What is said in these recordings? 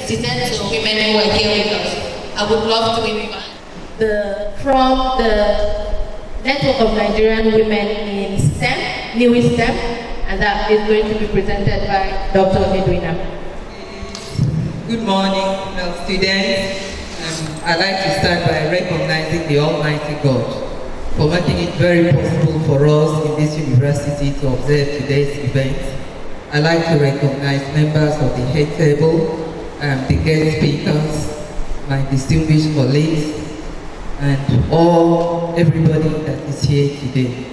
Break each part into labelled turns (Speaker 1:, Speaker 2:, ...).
Speaker 1: citizens or women who are here with us. I would love to invite from the Network of Nigerian Women in STEM, New STEM, and that is going to be presented by Dr. Edwina.
Speaker 2: Good morning, students. I'd like to start by recognizing the Almighty God for making it very possible for us in this university to observe today's event. I'd like to recognize members of the head table, the guest speakers, my distinguished colleagues, and everybody that is here today.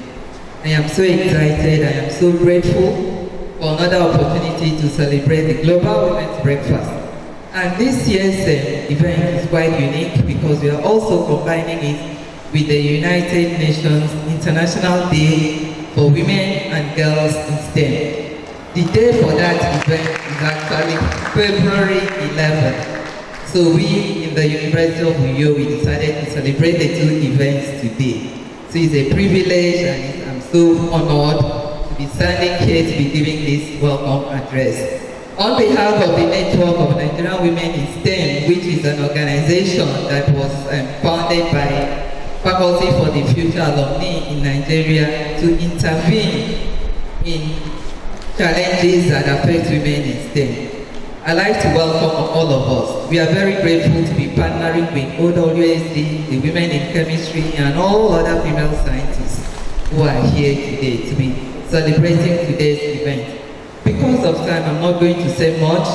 Speaker 2: I am so excited, I am so grateful for another opportunity to celebrate the Global Women's Breakfast. And this year's event is quite unique because we are also combining it with the United Nations International Day for Women and Girls in STEM. The day for that event is actually February 11th. So we in the University of Uyo, we decided to celebrate the two events today. So it's a privilege and I'm so honored to be standing here to be giving this welcome address. On behalf of the Network of Nigerian Women in STEM, which is an organization that was founded by Faculty for the Future alumni in Nigeria to intervene in challenges that affect women in STEM. I'd like to welcome all of us. We are very grateful to be partnering with OWSD, the Women in Chemistry, and all other female scientists who are here today to be celebrating today's event. Because of time, I'm not going to say much,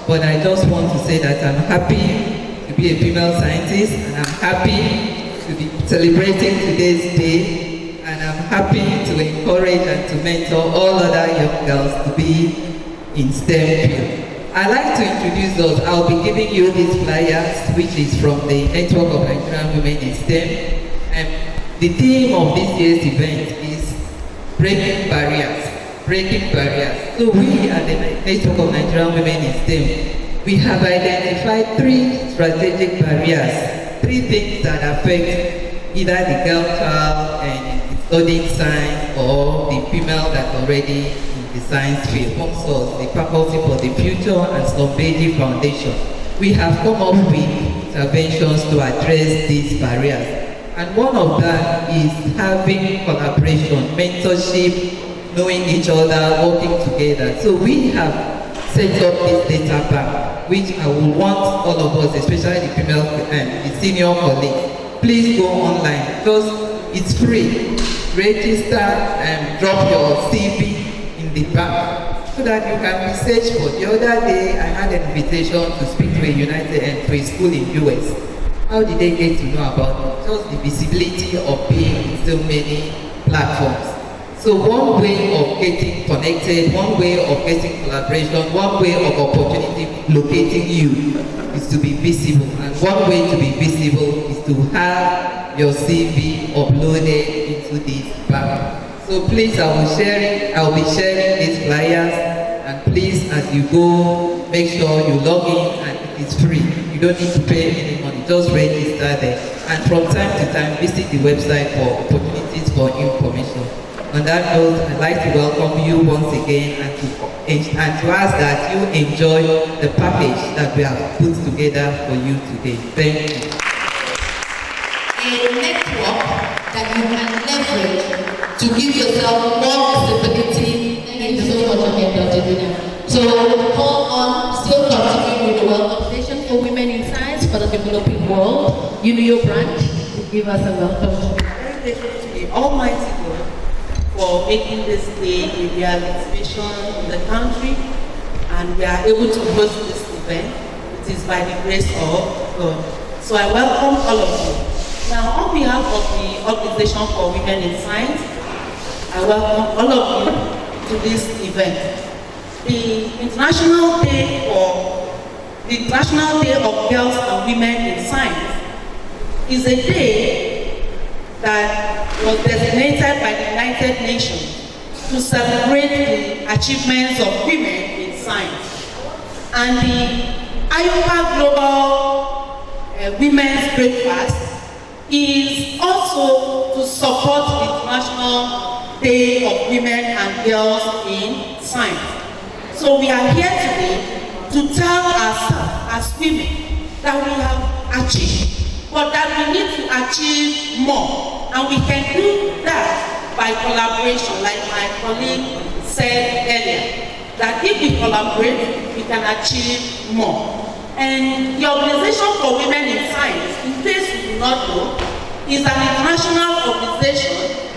Speaker 2: but I just want to say that I'm happy to be a female scientist, and I'm happy to be celebrating today's day, and I'm happy to encourage and to mentor all other young girls to be in STEM field. I'd like to introduce those. I'll be giving you these flyers, which is from the Network of Nigerian Women in STEM. And the theme of this year's event is breaking barriers. Breaking barriers. So we at the Network of Nigerian Women in STEM, we have identified 3 strategic barriers, 3 things that affect either the girl child and studying science or the female that's already in the science field. Also, the Faculty for the Future and Slumbeji Foundation. We have come up with interventions to address these barriers. And one of them is having collaboration, mentorship, knowing each other, working together. So we have set up this data bank, which I will want all of us, especially the female and the senior colleagues, please go online because it's free. Register and drop your CV in the bank so that you can research for. The other day, I had an invitation to speak to a United and to a school in US. How did they get to know about it? Just the visibility of being in so many platforms. So one way of getting connected, one way of getting collaboration, one way of opportunity locating you is to be visible. And one way to be visible is to have your CV uploaded into this bank. So please, I will be sharing these flyers, and please, as you go, make sure you log in, and it is free. You don't need to pay any money, just register there. And from time to time, visit the website for opportunities for information. On that note, I'd like to welcome you once again and to ask that you enjoy the package that we have put together for you today. Thank you.
Speaker 1: A network that you can leverage to give yourself more visibility. Thank you so much again, Dr. Duna. So hold on, still continuing with the World Organization for Women in Science for the Developing World, UNIO branch, to give us a welcome.
Speaker 3: Very grateful to the Almighty God for making this day a realization in the country, and we are able to host this event. It is by the grace of God. So I welcome all of you. Now, on behalf of the Organization for Women in Science, I welcome all of you to this event. The International Day of Girls and Women in Science is a day that was designated by the United Nations to celebrate the achievements of women in science. And the IUPAC Global Women's Breakfast is also to support the International Day of Women and Girls in Science. So we are here today to tell ourselves as women that we have achieved, but that we need to achieve more. And we can do that by collaboration, like my colleague said earlier, that if we collaborate, we can achieve more. And the Organization for Women in Science, in case you do not know, is an international organization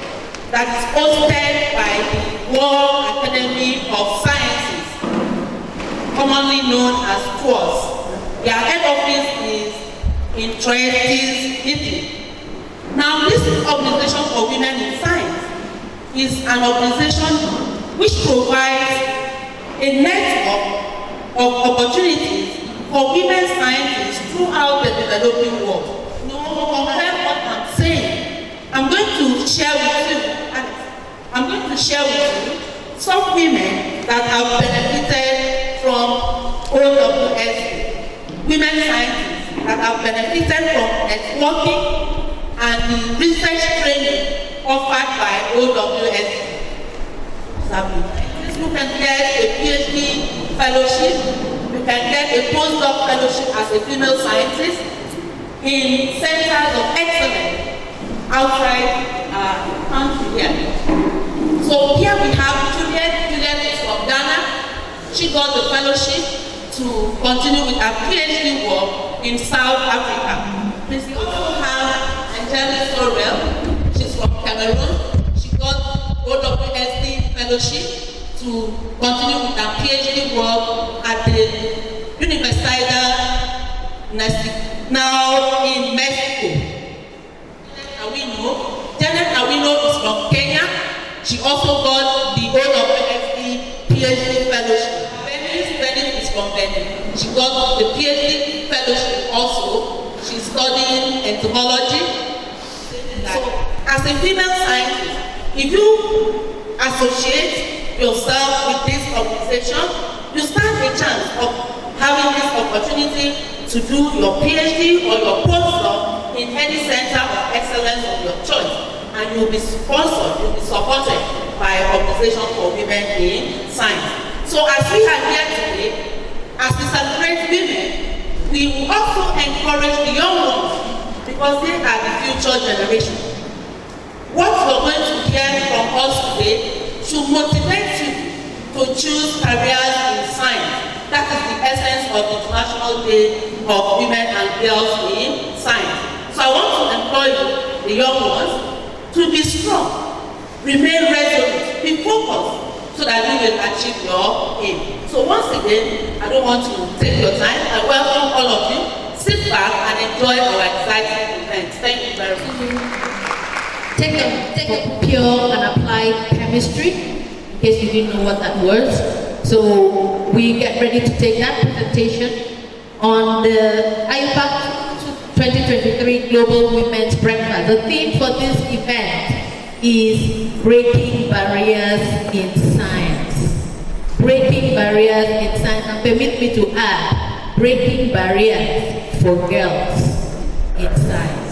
Speaker 3: that is hosted by the World Academy of Sciences, commonly known as TWAS. Their head office is in Int'l. Now, this Organization for Women in Science is an organization which provides a network of opportunities for women scientists throughout the developing world. Compare what I'm saying. I'm going to share with you, some women that have benefited from OWS, women scientists that have benefited from networking and the research training offered by OWS. You can get a PhD fellowship, you can get a postdoc fellowship as a female scientist in centers of excellence outside our country here. So here we have Juliet. Juliet is from Ghana. She got the fellowship to continue with her PhD work in South Africa. We also have Int'l Sorrell. She's from Cameroon. She got OWSD fellowship to continue with her PhD work at the Universidad now in Mexico. Janet Awino is from Kenya. She also got the OWSD PhD fellowship. Benin is from Benin. She got the PhD fellowship also. She's studying entomology. So, as a female scientist, if you associate yourself with this organization, you stand a chance of having this opportunity to do your PhD or your postdoc in any center of excellence of your choice. And you'll be sponsored, you'll be supported by Organization for Women in Science. So as we are here today, as we celebrate women, we also encourage the young ones because they are the future generation. What you're going to hear from us today should motivate you to choose careers in science. That is the essence of the International Day of Women and Girls in Science. So I want to employ you, the young ones, to be strong, remain resolute, be focused, so that you will achieve your aim. So once again, I don't want to take your time. I welcome all of you. Sit back and enjoy our exciting event. Thank you very much.
Speaker 1: Take a pure and applied chemistry, in case you didn't know what that was. So we get ready to take that presentation on the IUPAC 2023 Global Women's Breakfast. The theme for this event is Breaking Barriers in Science. Breaking barriers in science, and permit me to add, breaking barriers for girls in science.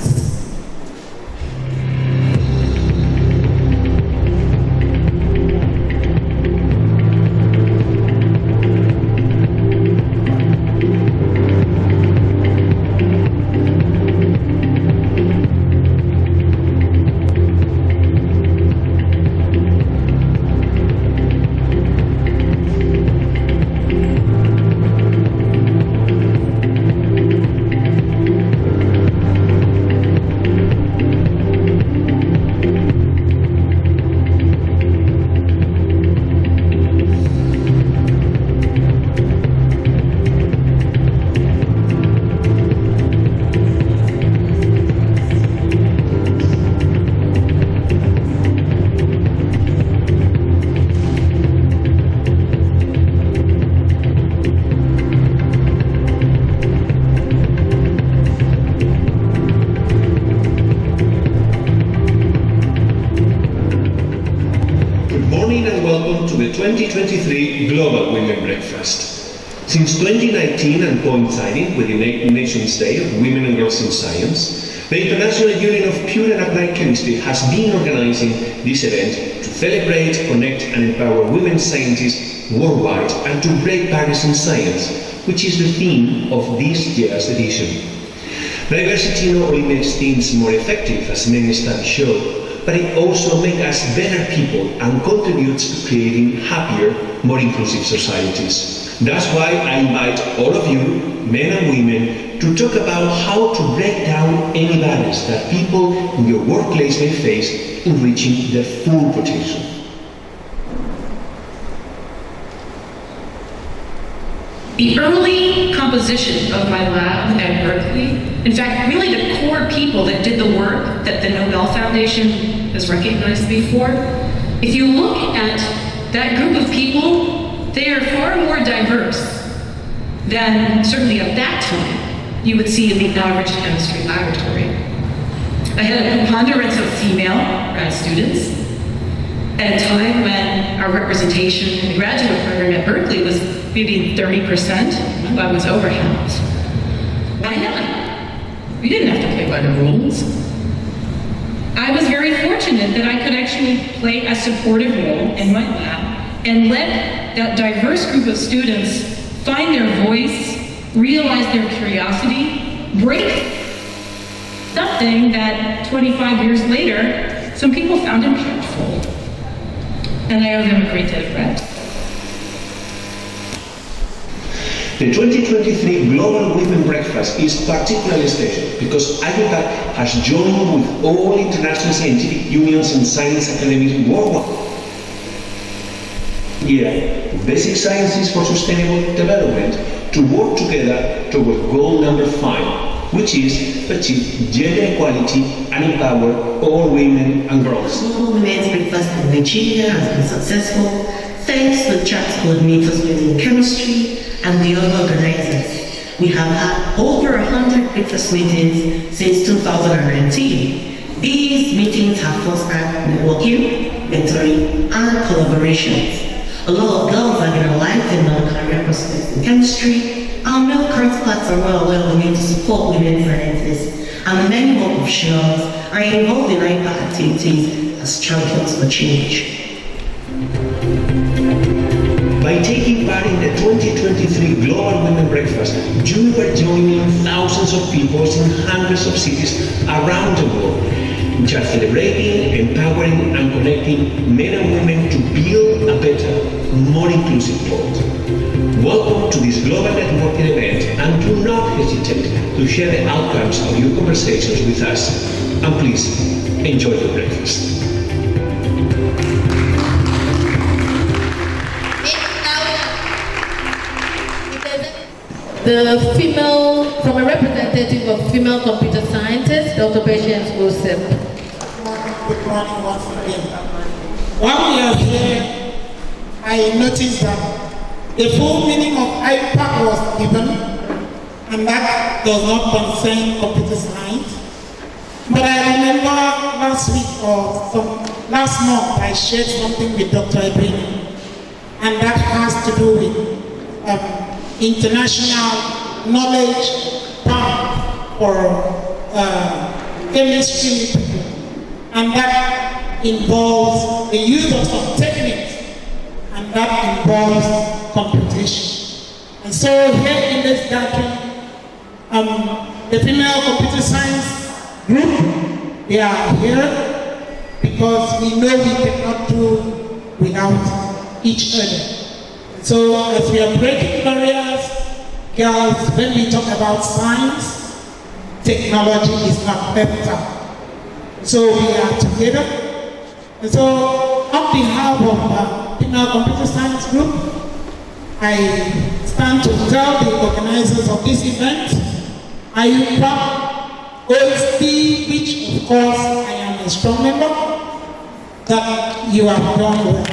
Speaker 4: Welcome to the 2023 Global Women Breakfast. Since 2019 and coinciding with the United Nations Day of Women and Girls in Science, the International Union of Pure and Applied Chemistry has been organizing this event to celebrate, connect and empower women scientists worldwide and to break barriers in science, which is the theme of this year's edition. Diversity not only makes things more effective, as many studies show, but it also makes us better people and contributes to creating happier, more inclusive societies. That's why I invite all of you, men and women, to talk about how to break down any barriers that people in your workplace may face in reaching their full potential.
Speaker 5: The early composition of my lab at Berkeley, in fact, really the core people that did the work that the Nobel Foundation has recognized me for, if you look at that group of people, they are far more diverse than certainly at that time you would see in the average chemistry laboratory. I had a preponderance of female grad students at a time when our representation in the graduate program at Berkeley was maybe 30%. I was over half. Why not? We didn't have to play by the rules. I was very fortunate that I could actually play a supportive role in my lab and let that diverse group of students find their voice, realize their curiosity, break something that 25 years later, some people found impactful. And I owe them a great debt of gratitude.
Speaker 4: The 2023 Global Women Breakfast is particularly special because IUPAC has joined with all international scientific unions and science academies worldwide. Basic Sciences for Sustainable Development to work together toward goal number 5, which is to achieve gender equality and empower all women and girls.
Speaker 6: Global Women's Breakfast in Nigeria has been successful thanks to the chat coordinators within chemistry and the other organizers. We have had over 100 breakfast meetings since 2019. These meetings have fostered networking, mentoring, and collaborations. A lot of girls are getting aligned in non-career prospects in chemistry. Our male counterparts are well aware of the need to support women scientists, and many more professionals are involved in IUPAC activities as champions for change.
Speaker 4: By taking part in the 2023 Global Women Breakfast, you are joining thousands of people in hundreds of cities around the world, which are celebrating, empowering, and connecting men and women to build a better, more inclusive world. Welcome to this global networking event, and do not hesitate to share the outcomes of your conversations with us. And please, enjoy the breakfast.
Speaker 1: The female, from a representative of female computer scientists, Dr. Patience Osip.
Speaker 7: Good morning once again. While we are here, I noticed that the full meaning of IUPAC was given, and that does not concern computer science. But I remember last week or last month I shared something with Dr. Ibrahim, and that has to do with international knowledge bank for chemistry people, and that involves the use of some techniques, and that involves computation. And so here in this gathering, the female computer science group, they are here because we know we cannot do without each other. So as we are breaking barriers, girls, when we talk about science, technology is not better. So we are together. And so on behalf of the female computer science group, I stand to tell the organizers of this event, IUPAC, OSD, which of course I am a strong member, that you have done well.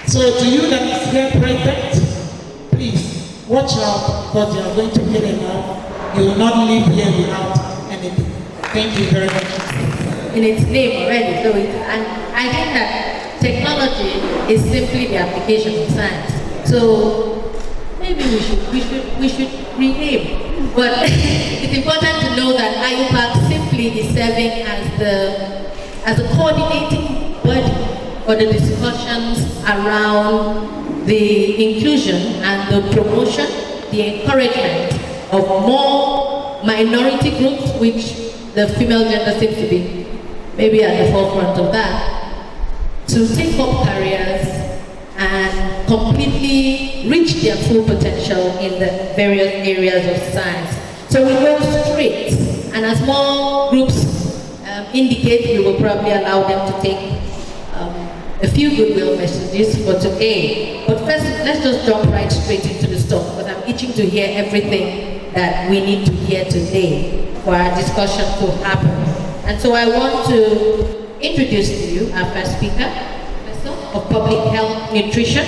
Speaker 7: So to you that is here present, please watch out, because you are going to get enough. You will not leave here without anything. Thank you very much.
Speaker 1: In its name already, and I think that technology is simply the application of science. So maybe we should rename. But it's important to know that IUPAC simply is serving as a coordinating body for the discussions around the inclusion and the promotion, the encouragement of more minority groups, which the female gender seems to be maybe at the forefront of that, to take up careers and completely reach their full potential in the various areas of science. So we work straight, and as more groups indicate, we will probably allow them to take a few goodwill messages for today. But first, let's just jump right straight into the stuff, because I'm itching to hear everything that we need to hear today for our discussion to happen. And so I want to introduce to you our first speaker, Professor of Public Health Nutrition.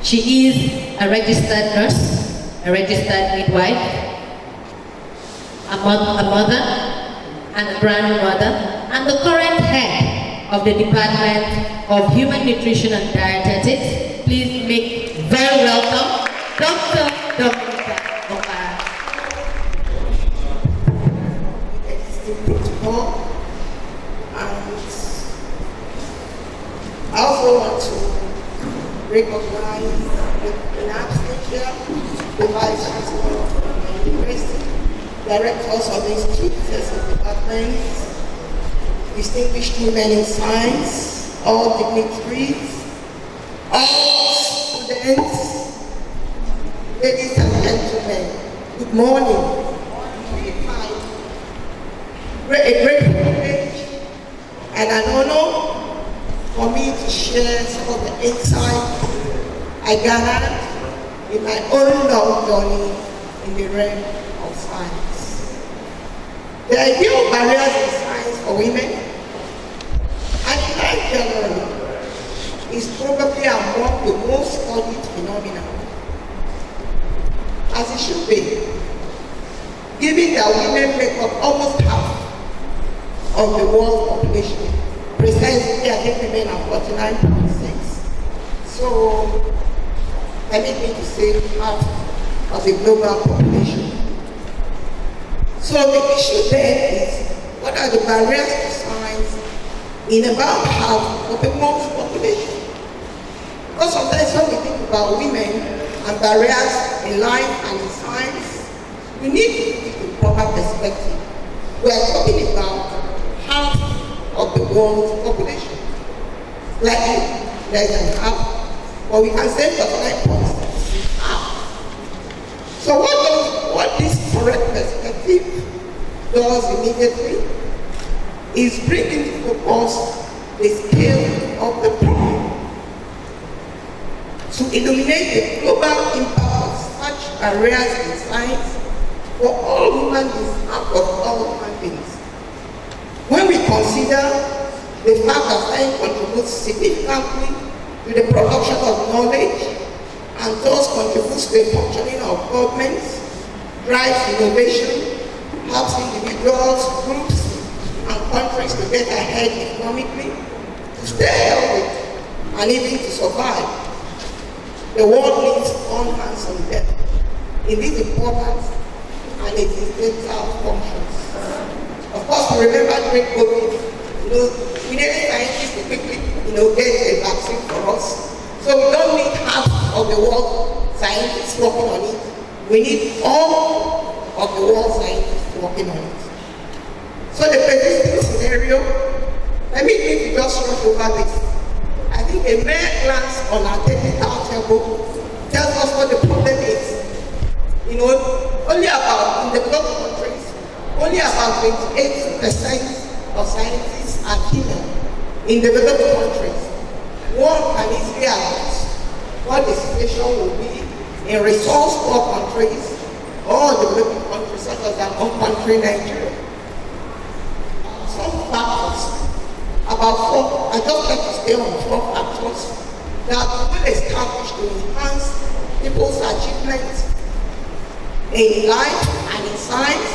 Speaker 1: She is a registered nurse, a registered midwife, a mother, and a grandmother, and the current head of the Department of Human Nutrition and Dietetics. Please make very welcome Dr. Dominica Okara.
Speaker 8: And I also want to recognize the absence the Vice Chancellor of the University, Directors of the Institutes and Departments, distinguished women in science, all dignitaries, all students, ladies and gentlemen, good morning. A great privilege and an honor for me to share some of the insights I gathered in my own long journey in the realm of science. The idea of barriers in science for women and life generally is probably among the most studied phenomena, as it should be, given that women make up almost half of the world's population. Precisely, I think women are 49.6. So, permit me to say half of the global population. So the issue then is, what are the barriers to science in about half of the world's population? Because sometimes when we think about women and barriers in life and in science, we need to keep the proper perspective. We are talking about half of the world's population, slightly less than half, but we can say 49.6 half. So what this correct perspective does immediately is bring into focus the scale of the problem, to illuminate the global impact of such barriers in science for all human beings and for all human beings. When we consider the fact that science contributes significantly to the production of knowledge and thus contributes to the functioning of governments, drives innovation, helps individuals, groups, and countries to get ahead economically, to stay healthy, and even to survive, the world needs all hands on deck in these important and existential functions. Of course, we remember during COVID, we needed scientists to quickly, get a vaccine for us. So we don't need half of the world scientists working on it. We need all of the world scientists working on it. So the persisting scenario, let me just rush over this. I think a mere glance on our technical table tells us what the problem is. Only about, in the developed countries, only about 28% of scientists are female. In developed countries, one can easily ask what the situation will be in resource-poor countries or developing countries such as our own country, Nigeria. Some factors, about four, I just like to stay on 4 factors that will establish to enhance people's achievements in life and in science.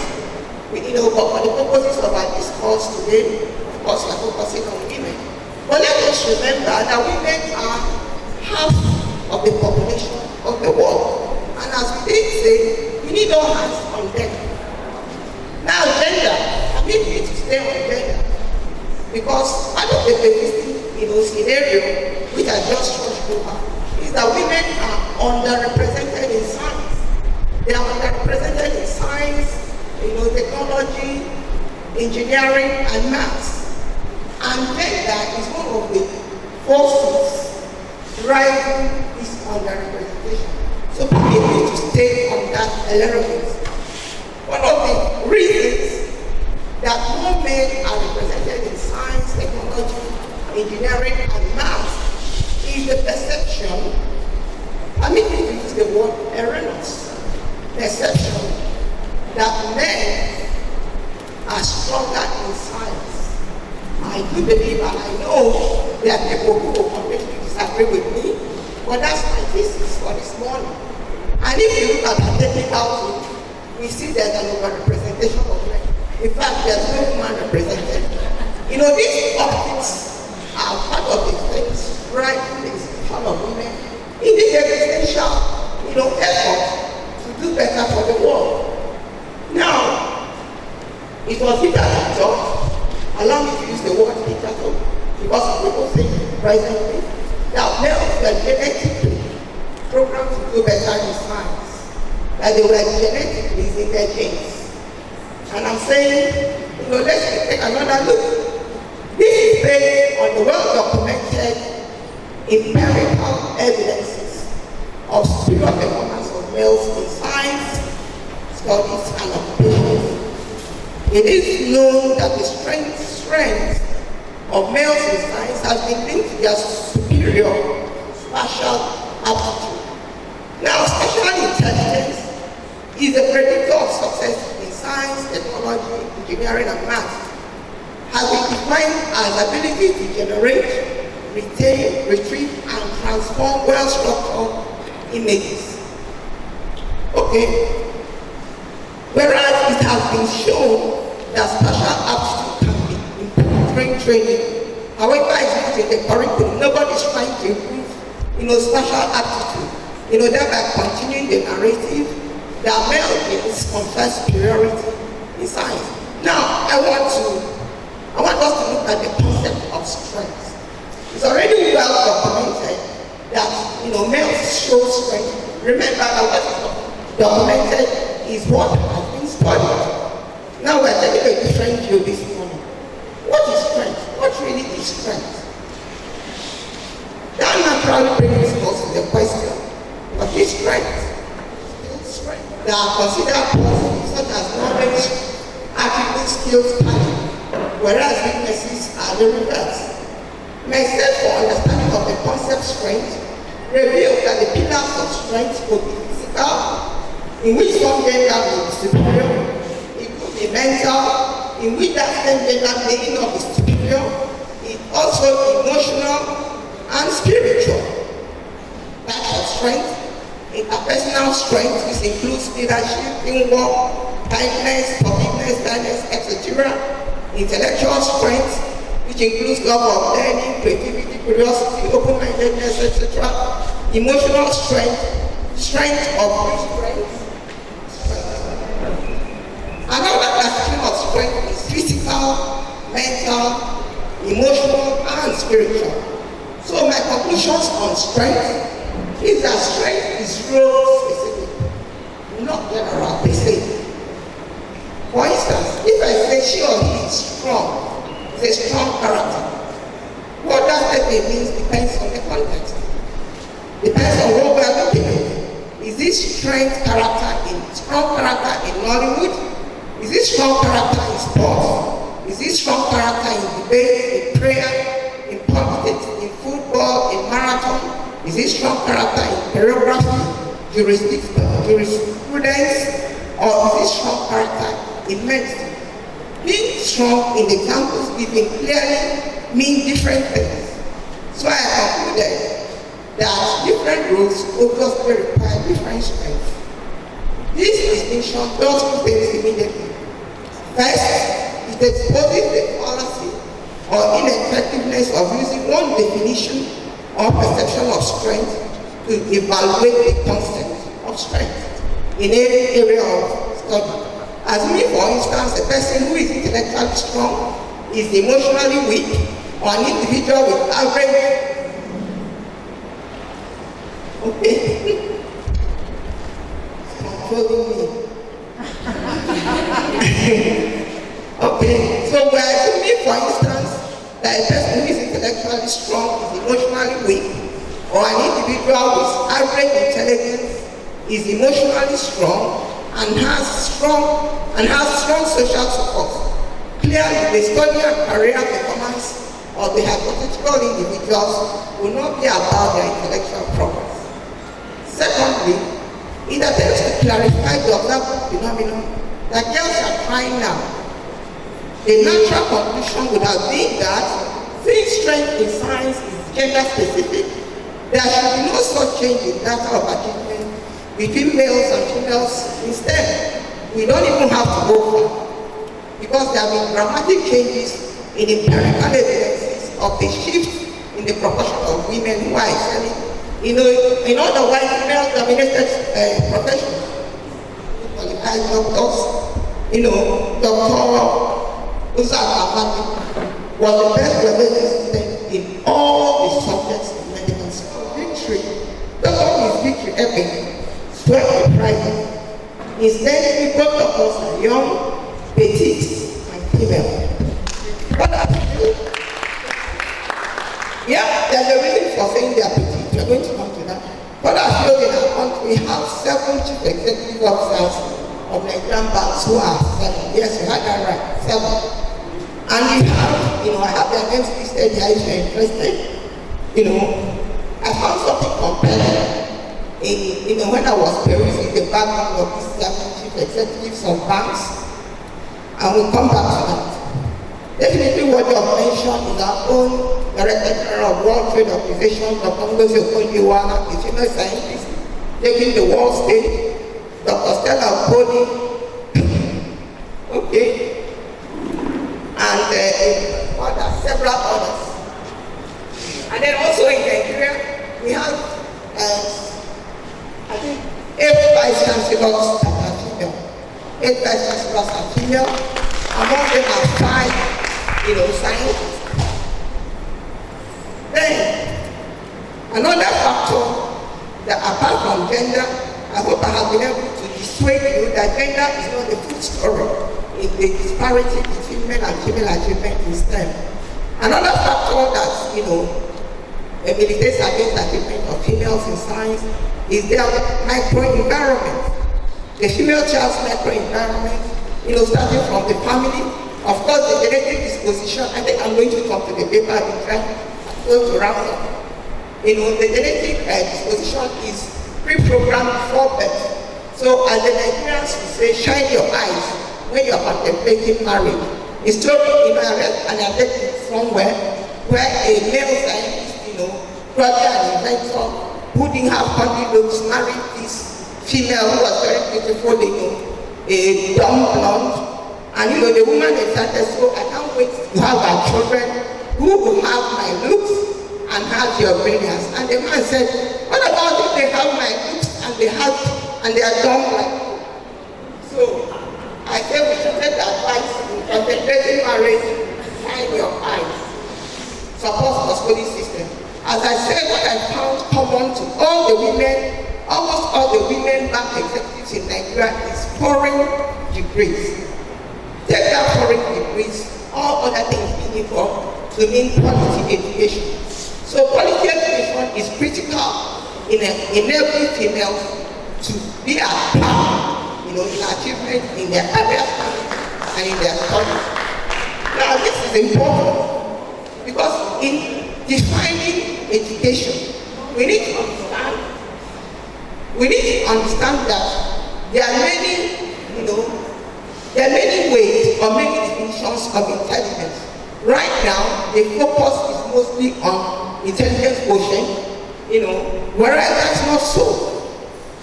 Speaker 8: But for the purposes of our discourse today, of course, we are focusing on women. But let us remember that women are half of the population of the world. And as we did say, we need all hands on deck. Now, gender, I need to stay on gender. Because part of the persisting scenario, which I just October is that women are underrepresented in science. They are underrepresented in science, technology, engineering, and maths. And gender is one of the forces driving this underrepresentation. So people need to stay on that element. One of the reasons that more men are represented in science, technology, engineering, and maths is the perception, permit me to use the word erroneous, perception that men are stronger in science. I do believe, and I know there are people who will completely disagree with me, but that's my thesis for this morning. And if you look at the technical team, we see there's an overrepresentation of men. In fact, there's no woman represented. These optics are part of the things driving the institution of women in the existential, effort to do better for the world. Now, it was hitherto thought, allow me to use the word hitherto, because some people think presently that males were genetically programmed to do better in science, that they were genetically in their genes. And I'm saying, let's take another look. This is based on the well-documented empirical evidences of superior performance of males in science, studies, and occupations. It is known that the strength of males in science has been linked to their superior spatial aptitude. Now, spatial intelligence is a predictor of success in science, technology, engineering, and math. Has been defined as ability to generate, retain, retrieve, and transform well-structured images. Okay. Whereas it has been shown that spatial aptitude can be improved during training. However, it's not in the curriculum. Nobody's trying to improve, spatial aptitude. Thereby continuing the narrative that male beings confer superiority in science. Now, I want us to look at the concept of strength. It's already well documented that males show strength. Remember that what is documented is what has been studied. Now we're taking a different view this morning. What is strength? What really is strength? That naturally brings us to the question, what is strength? That are considered positive, such as knowledge, attributes, skills, talent, whereas weaknesses are the reverse. My step for understanding of the concept strength reveals that the pillars of strength could be physical, in which some gender may be superior, it could be mental, in which that same gender may not be superior, it also emotional and spiritual. Types of strength, interpersonal strength, this includes leadership, teamwork, kindness, forgiveness, kindness, etc. Intellectual strength, which includes love of learning, creativity, curiosity, open-mindedness, etc. Emotional strength, strength of restraint. Another classification of strength is physical, mental, emotional, and spiritual. So my conclusions on strength is that strength is role specific, not general per se. For instance, if I say she or he is strong, it's a strong character. What that statement means depends on the context. Depends on what we are looking at. Is this strong character in Nollywood? Is this strong character in sports? Is this strong character in debate, in prayer, in politics, in football, in marathon? Is this strong character in choreography, jurisprudence, or is this strong character in medicine? Being strong in examples given clearly mean different things. So I concluded that different roles obviously require different strengths. This distinction does two things immediately. First, it exposes the fallacy or ineffectiveness of using one definition or perception of strength to evaluate the concept of strength in any area of study. Assuming, for instance, a person who is intellectually strong is emotionally weak, or an individual with average Okay? Controlling me. Okay, so we are assuming, for instance, that a person who is intellectually strong is emotionally weak, or an individual with average intelligence is emotionally strong and has strong social support. Clearly, the study and career performance of the hypothetical individuals will not be about their intellectual progress. Secondly, it attempts to clarify the observable phenomenon that girls are trying now. A natural conclusion would have been that since strength in science is gender specific, there should be no such change in data of achievement between males and females. Instead, we don't even have to go far, because there have been dramatic changes in empirical evidences of the shift in the proportion of women who are excelling in otherwise male-dominated professions. Qualified doctors, Dr. Uzak was the best graduate student in all the subjects in medical school. Victory, not only is victory epic, swept the prizes. Instead, both doctors are young, petite, and female. What are you? Yeah, there's a reason for saying they are petite. We're going to come to that. But I feel in our country, we have 7 chief executive officers of Nigerian banks who are 7. Yes, you had that right, 7. And we have, I have their names listed here if you're interested. I found something compelling when I was perusing the background of these 7 chief executives of banks. And we'll come back to that. Definitely worthy of mention is our own Director General of World Trade Organization, Dr. Ngozi Okonjo-Iweala, a female scientist, taking the world stage, Dr. Stella Boni, okay, and several others. And then also in Nigeria, we have, I think, 8 vice chancellors that are female. 8 vice chancellors are female. Among them are 5, scientists. Then, another factor that apart from gender, I hope I have been able to dissuade you that gender is not the full story in the disparity between male and female achievement in STEM. Another factor that, militates against achievement of females in science is their microenvironment. The female child's microenvironment, starting from the family, of course the genetic disposition. I think I'm going to come to the paper I've been trying to wrap up. The genetic disposition is pre-programmed before birth. So as the Nigerians will say, shine your eyes when you are contemplating marriage. A story, I read an article somewhere where a male scientist, brother and inventor who didn't have country looks married this female who was very beautiful, a dumb blonde. And the woman decided, so I can't wait to have our children who will have my looks and have your brilliance. And the man said, what about if they have my looks and they are dumb like you? So I said we should take advice in contemplating marriage, shine your eyes, support the schooling system. As I said, what I found common to all the women, almost all the women bank executives in Nigeria is foreign degrees. Take that foreign degrees, all other things being equal, to mean quality education. So quality education is critical in enabling females to be at par, in achievement in their career and in their studies. Now this is important because in defining education, we need to understand that there are many ways or many definitions of intelligence. Right now, the focus is mostly on intelligence quotient, whereas that's not so.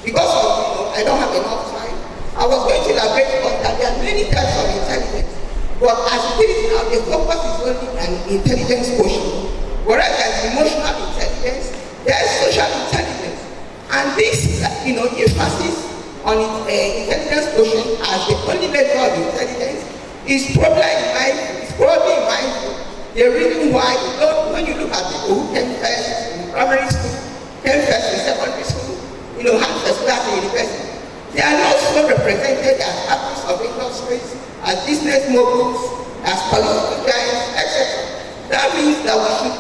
Speaker 8: Because of, I don't have enough time, I was going to elaborate on that there are many types of intelligence. But as it is now, the focus is only on intelligence quotient. Whereas there's emotional intelligence, there's social intelligence. And this, emphasis on intelligence quotient as the only measure of intelligence is probably in my view, the reason why when you look at people who came first in primary school, came first in secondary school, had first class in university. They are not so represented as captains of industries, as business moguls, as political giants, etc. That means that we should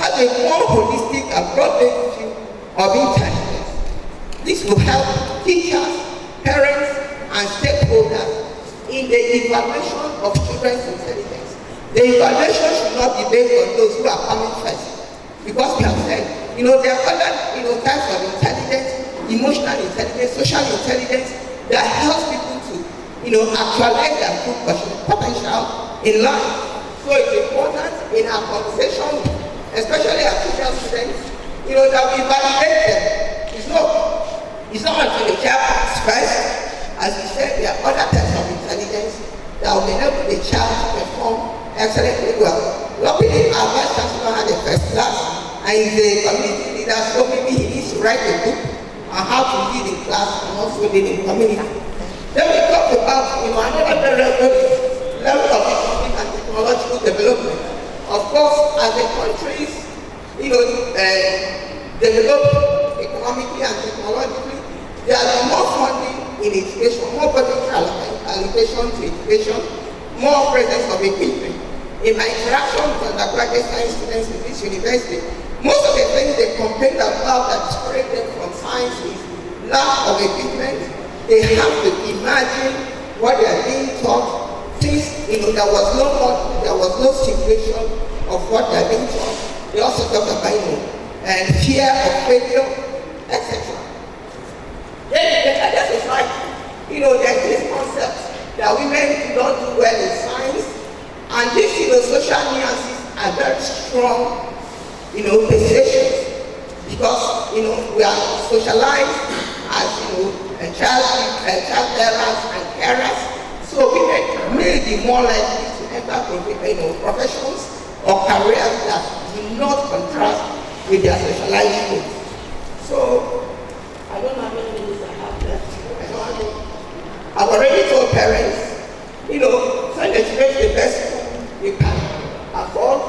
Speaker 8: have a more holistic and broad-based view of intelligence. This will help teachers, parents, and stakeholders in the evaluation of children's intelligence. The evaluation should not be based on those who are coming first. Because we have said, there are other types of intelligence, emotional intelligence, social intelligence that helps people to actualize their full potential in life. So it's important in our conversation, especially as teacher students, that we validate them. It's not until the child comes first, as we said, there are other types of intelligence that will enable the child to perform excellently well. Luckily, our vice chancellor had a first class, and he's a community leader, so maybe he needs to write a book on how to lead in class and also lead in community. Then we talked about another level of economic and technological development. Of course, as the countries develop economically and technologically, there will be more funding in education, more budgetary allocation to education, more presence of equipment. In my interaction with undergraduate science students in this university, most of the things they complain about that discourage them from science is lack of equipment. They have to imagine what they are being taught. Since there was no simulation of what they are being taught. They also talk about and fear of failure, etc. Then in the other society, there's this concept that women do not do well in science, and these social nuances are very strong perceptions, because we are socialized as child bearers and carers, so women may be more likely to enter professions or careers that do not contrast with their socialized groups. So I don't know how many minutes I have left. I've already told parents, send the children to the best school you can afford,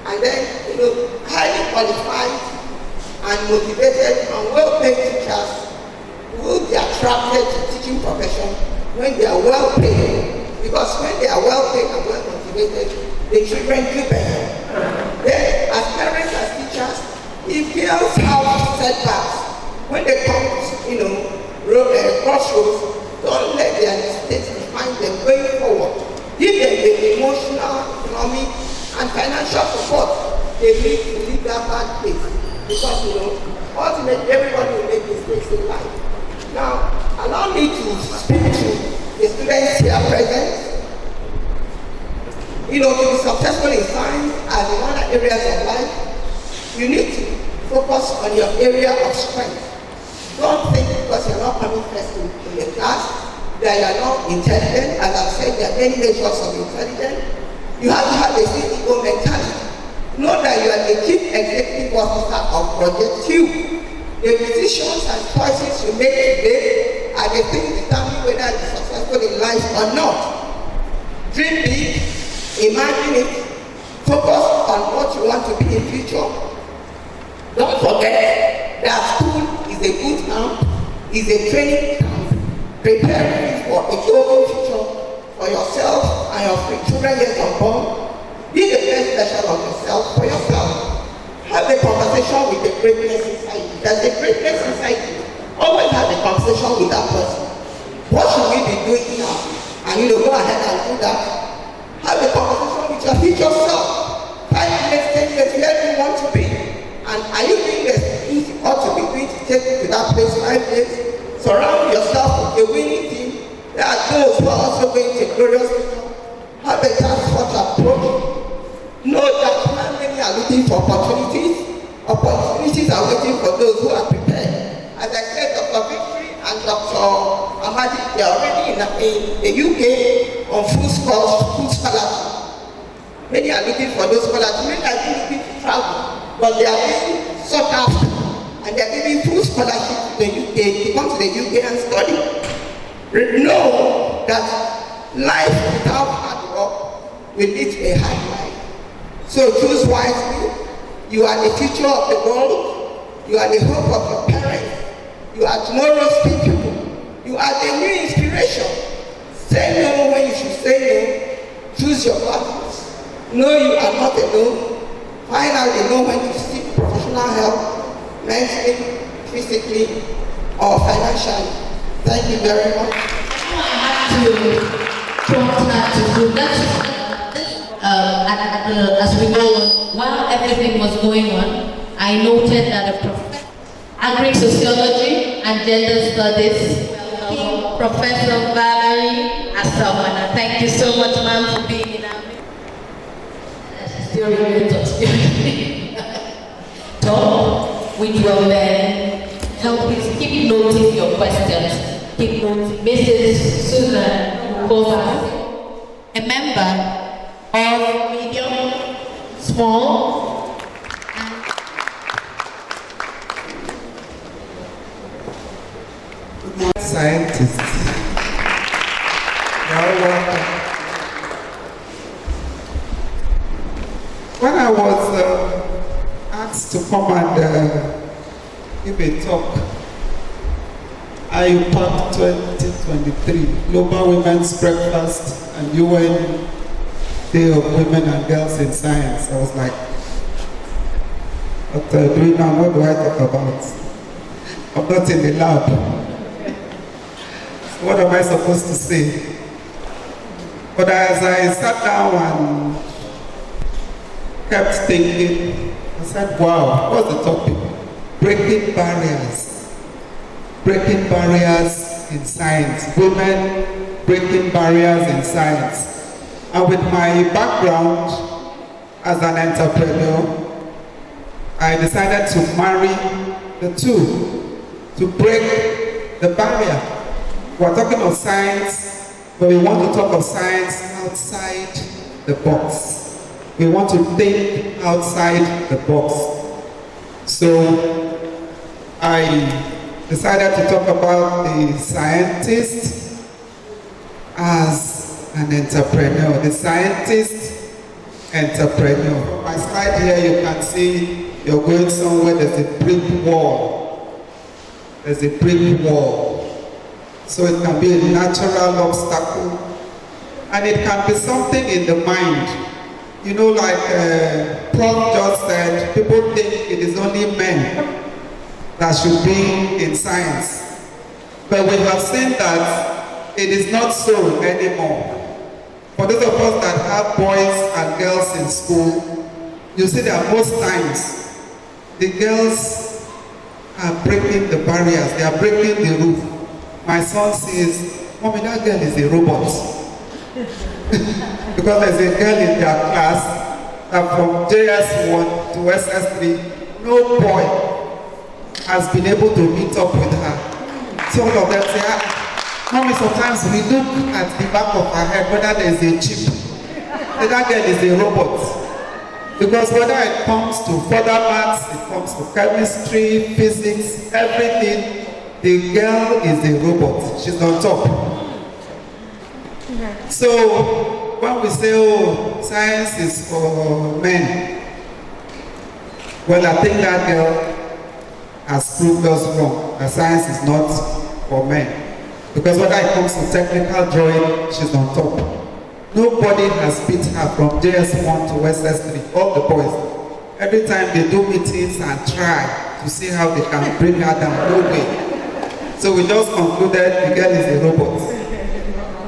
Speaker 8: and then highly qualified and motivated and well-paid teachers will be attracted to teaching profession when they are well paid. Because when they are well paid and well motivated, the children do better. Then, as parents, as teachers, if girls have setbacks, when they come to crossroads, don't let their mistakes define them going forward. Give them the emotional, economic, and financial support they need to leave that bad place. Because ultimately everybody will make mistakes in life. Now, allow me to speak to the students here present. To be successful in science as in other areas of life, you need to focus on your area of strength. Don't think because you're not coming first in the class that you're not intelligent. As I've said, there are many measures of intelligence. You have to have a CEO mentality. Know that you are the chief executive officer of Project Q. The decisions and choices you make today are the things determine whether you're successful in life or not. Dream big, imagine it, focus on what you want to be in future. Don't forget that school is a good camp, is a training camp, preparing you for a golden future for yourself and your children yet unborn. Be the best version of yourself for yourself. Have a conversation with the greatness inside you. There's a greatness inside you. Always have a conversation with that person. What should we be doing now? And go ahead and do that. Have a conversation with your future self. 5 years, 10 years, where do you want to be? And are you doing the things you ought to be doing to take you to that place 5 years? Surround yourself with a winning team. There are those who are also going to glorious future. Have a transport approach. Know that many are looking for opportunities. Opportunities are waiting for those who are prepared. As I said, Dr. Victory and Dr. Amadi, they are already in the UK on full scholarship. Many are looking for those scholarships. Many are looking to travel, but they are being sought after. And they are giving full scholarship to the UK, to come to the UK and study. Know that life without hard work will lead to a hard life. So choose wisely. You are the future of the world. You are the hope of your parents. You are tomorrow's people. You are the new inspiration. Say no when you should say no. Choose your values. Know you are not alone. Find out you know when to seek professional help, mentally, physically, or financially. Thank you very much.
Speaker 1: I had to prompt her to do that. As we go on, while everything was going on, I noted that agri-sociology and gender studies, Professor Valerie Asawana. Thank you so much, ma'am, for being in our midst. Still really talk, which will then help you keep noting your questions. Keep noting. Mrs. Susan Kovac, a member of medium, small, and
Speaker 9: scientists. You're all welcome. When I was asked to come and give a talk, IUPAC 2023, Global Women's Breakfast and UN Day of Women and Girls in Science, I was like, what do I talk about? I'm not in the lab. So what am I supposed to say? But as I sat down and kept thinking, I said, wow, what's the topic? Breaking barriers. Breaking barriers in science. Women breaking barriers in science. And with my background as an entrepreneur, I decided to marry the two, to break the barrier. We're talking of science, but we want to talk of science outside the box. We want to think outside the box. So I decided to talk about the scientist as an entrepreneur, the scientist entrepreneur. From my slide here, you can see you're going somewhere, there's a brick wall. There's a brick wall. So it can be a natural obstacle, and it can be something in the mind. You know, like Prof just said, people think it is only men that should be in science. But we have seen that it is not so anymore. For those of us that have boys and girls in school, you see that most times the girls are breaking the barriers, they are breaking the roof. My son says, Mommy, that girl is a robot. Because there's a girl in their class that from JS1 to SS3, no boy has been able to meet up with her. So all of them say, Mommy, sometimes we look at the back of her head whether there is a chip. That girl is a robot. Because whether it comes to further maths, it comes to chemistry, physics, everything, the girl is a robot. She's on top. So when we say, oh, science is for men, well, I think that girl has proved us wrong. That science is not for men. Because when it comes to technical drawing, she's on top. Nobody has beat her from JS1 to SS3, all the boys. Every time they do meetings and try to see how they can bring her down, no way. So we just concluded the girl is a robot.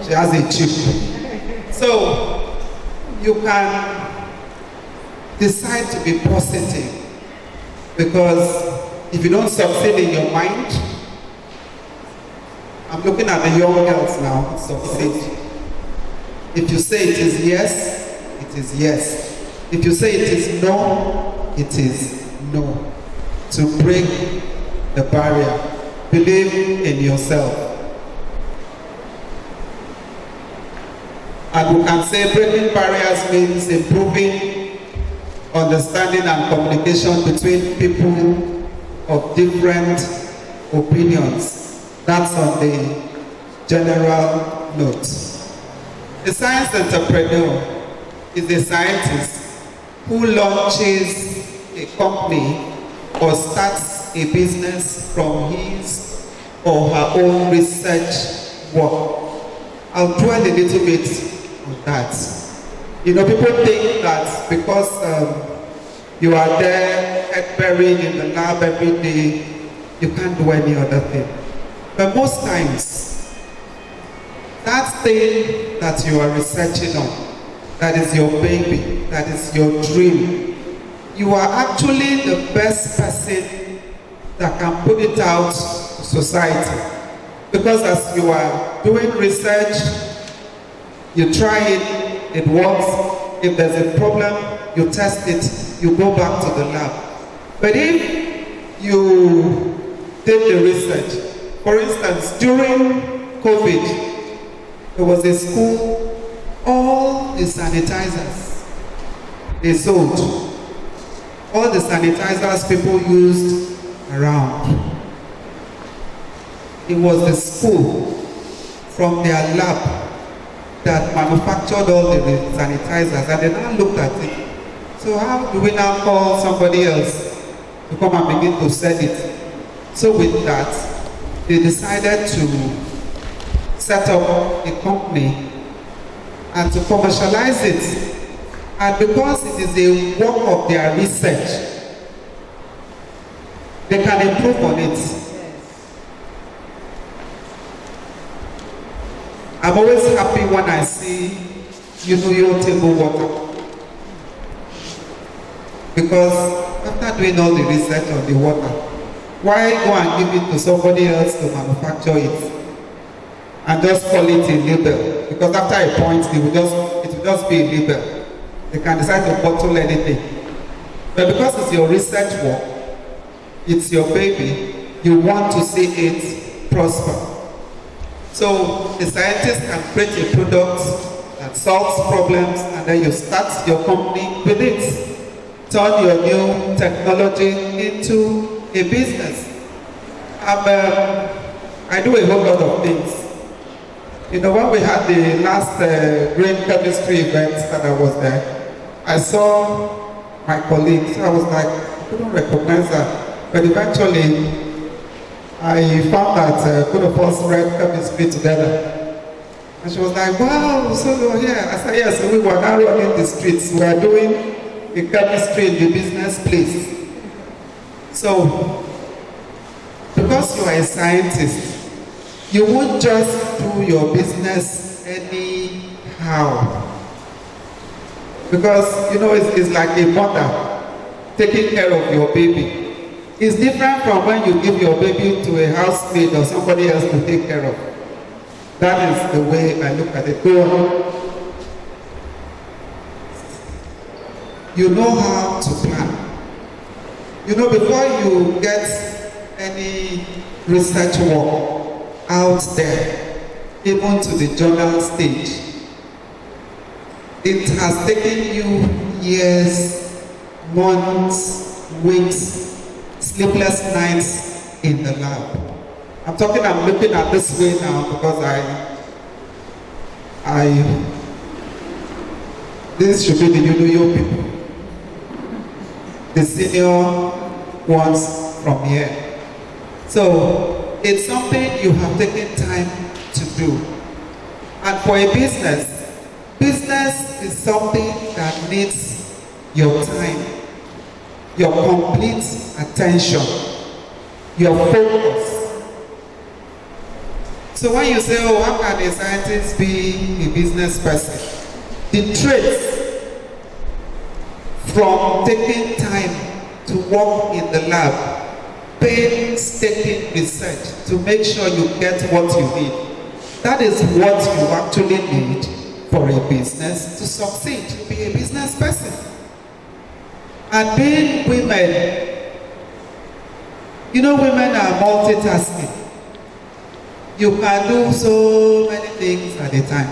Speaker 9: She has a chip. So you can decide to be positive, because if you don't succeed in your mind, I'm looking at the young girls now, succeed. If you say it is yes, it is yes. If you say it is no, it is no. To break the barrier, believe in yourself. And we can say breaking barriers means improving understanding and communication between people of different opinions. That's on the general note. A science entrepreneur is a scientist who launches a company or starts a business from his or her own research work. I'll dwell a little bit on that. You know, people think that because you are there buried in the lab every day, you can't do any other thing. But most times, that thing that you are researching on, that is your baby, that is your dream, you are actually the best person that can put it out to society. Because as you are doing research, you try it, it works. If there's a problem, you test it, you go back to the lab. But if you did the research, for instance, during COVID, there was a school, all the sanitizers they sold, all the sanitizers people used around, it was the school from their lab that manufactured all the sanitizers, and they now looked at it. So how do we now call somebody else to come and begin to sell it? So with that, they decided to set up a company and to commercialize it. And because it is a work of their research, they can improve on it. I'm always happy when I see your table water. Because after doing all the research on the water, why go and give it to somebody else to manufacture it and just call it a label? Because after a point, it will just be a label. They can decide to bottle anything. But because it's your research work, it's your baby, you want to see it prosper. So the scientist can create a product that solves problems, and then you start your company with it. Turn your new technology into a business. I do a whole lot of things. You know, when we had the last green chemistry event that I was there, I saw my colleagues. I was like, I couldn't recognize her. But eventually, I found that both of us read chemistry together. And she was like, wow, so you're here. I said, yes, we were now running the streets. We are doing the chemistry in the business place. So, because you are a scientist, you won't just do your business anyhow. Because, it's like a mother taking care of your baby. It's different from when you give your baby to a housemaid or somebody else to take care of. That is the way I look at it. Go on. You know how to plan. Before you get any research work out there, even to the journal stage, it has taken you years, months, weeks, sleepless nights in the lab. I'm looking at this way now because this should be the UNO people. The senior ones from here. So it's something you have taken time to do. And for a business is something that needs your time, your complete attention, your focus. So when you say, oh, how can a scientist be a business person? The traits from taking time to work in the lab, painstaking research to make sure you get what you need. That is what you actually need for a business to succeed, to be a business person. And being women, women are multitasking. You can do so many things at a time.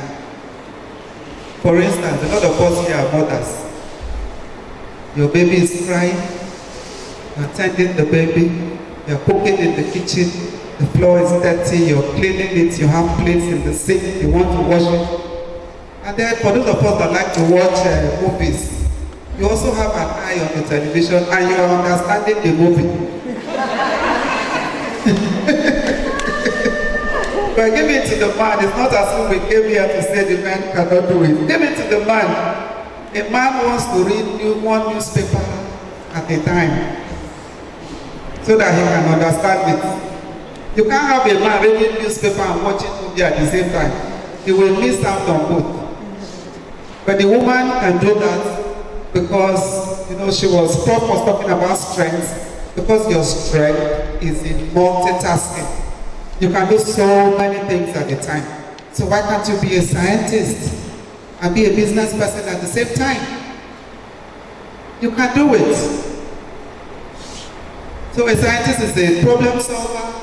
Speaker 9: For instance, a lot of us here are mothers. Your baby is crying, you're attending the baby, you're cooking in the kitchen, the floor is dirty, you're cleaning it, you have plates in the sink, you want to wash it. And then for those of us that like to watch movies, you also have an eye on the television and you are understanding the movie. But give it to the man. It's not as if we came here to say the man cannot do it. Give it to the man. A man wants to read one newspaper at a time so that he can understand it. You can't have a man reading newspaper and watching movie at the same time. He will miss out on both. But the woman can do that because, you know, Prof was talking about strength, because your strength is in multitasking. You can do so many things at a time. So why can't you be a scientist and be a business person at the same time? You can do it. So a scientist is a problem solver,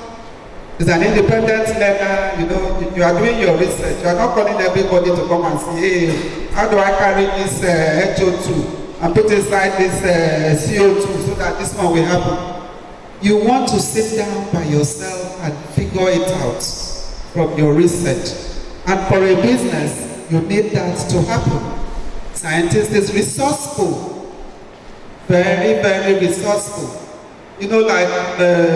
Speaker 9: is an independent learner. You know, you are doing your research. You are not calling everybody to come and say, hey, how do I carry this HO2 and put inside this CO2 so that this one will happen? You want to sit down by yourself and figure it out from your research. And for a business, you need that to happen. Scientist is resourceful. Very, very resourceful. You know, like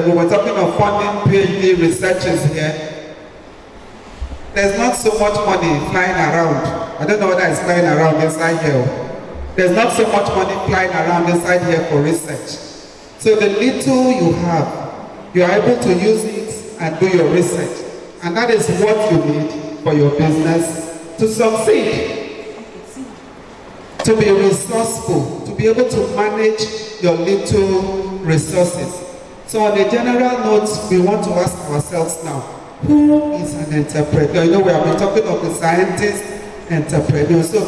Speaker 9: we were talking of funding PhD researchers here. There's not so much money flying around. I don't know whether it's flying around inside here. There's not so much money flying around inside here for research. So the little you have, you are able to use it and do your research. And that is what you need for your business to succeed. To be resourceful, to be able to manage your little resources. So on a general note, we want to ask ourselves now, who is an entrepreneur? You know, we have been talking of the scientist, entrepreneur. So